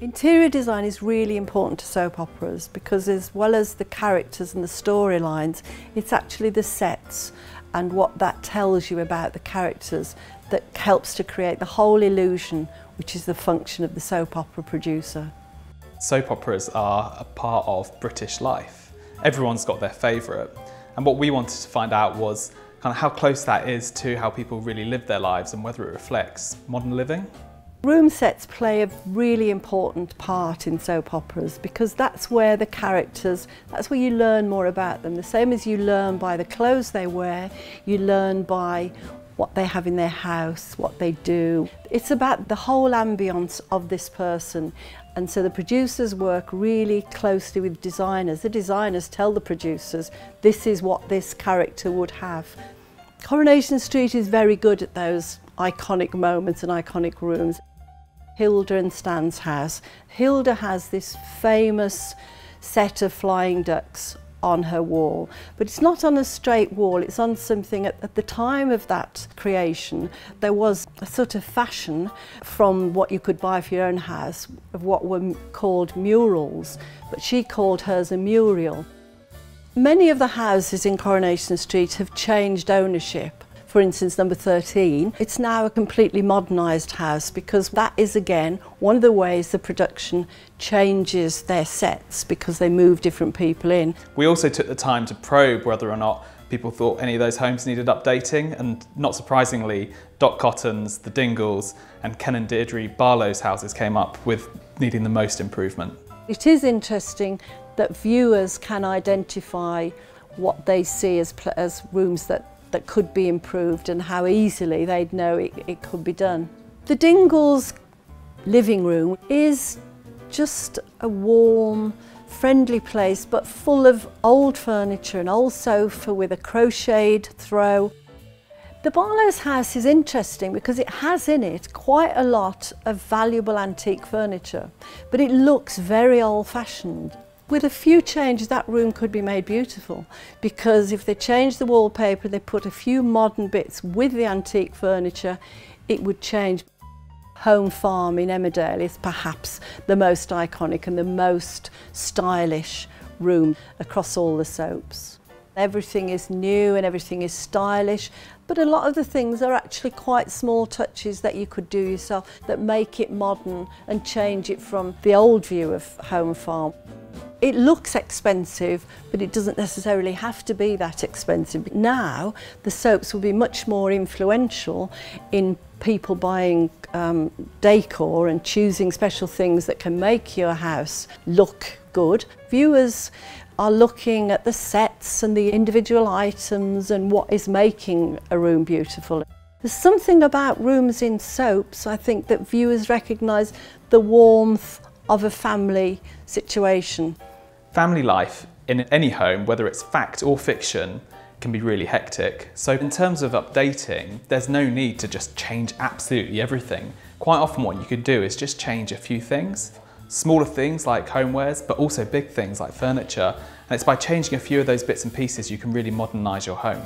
Interior design is really important to soap operas because as well as the characters and the storylines, it's actually the sets and what that tells you about the characters that helps to create the whole illusion, which is the function of the soap opera producer. Soap operas are a part of British life. Everyone's got their favourite, and what we wanted to find out was kind of how close that is to how people really live their lives and whether it reflects modern living. Room sets play a really important part in soap operas because that's where the characters, that's where you learn more about them. The same as you learn by the clothes they wear, you learn by what they have in their house, what they do. It's about the whole ambience of this person. And so the producers work really closely with designers. The designers tell the producers, this is what this character would have. Coronation Street is very good at those iconic moments and iconic rooms. Hilda and Stan's house. Hilda has this famous set of flying ducks on her wall, but it's not on a straight wall, it's on something at the time of that creation. There was a sort of fashion from what you could buy for your own house of what were called murals, but she called hers a mural. Many of the houses in Coronation Street have changed ownership. For instance, number 13, it's now a completely modernised house because that is again one of the ways the production changes their sets because they move different people in. We also took the time to probe whether or not people thought any of those homes needed updating, and not surprisingly, Dot Cotton's, the Dingles and Ken and Deidre Barlow's houses came up with needing the most improvement. It is interesting that viewers can identify what they see as rooms that could be improved and how easily they'd know it could be done. The Dingles' living room is just a warm, friendly place but full of old furniture, an old sofa with a crocheted throw. The Barlow's house is interesting because it has in it quite a lot of valuable antique furniture, but it looks very old-fashioned. With a few changes, that room could be made beautiful because if they change the wallpaper, they put a few modern bits with the antique furniture, it would change. Home Farm in Emmerdale is perhaps the most iconic and the most stylish room across all the soaps. Everything is new and everything is stylish, but a lot of the things are actually quite small touches that you could do yourself that make it modern and change it from the old view of Home Farm. It looks expensive, but it doesn't necessarily have to be that expensive. Now, the soaps will be much more influential in people buying decor and choosing special things that can make your house look good. Viewers are looking at the sets and the individual items and what is making a room beautiful. There's something about rooms in soaps, I think, that viewers recognise the warmth of a family situation. Family life in any home, whether it's fact or fiction, can be really hectic. So in terms of updating, there's no need to just change absolutely everything. Quite often what you could do is just change a few things. Smaller things like homewares, but also big things like furniture. And it's by changing a few of those bits and pieces you can really modernise your home.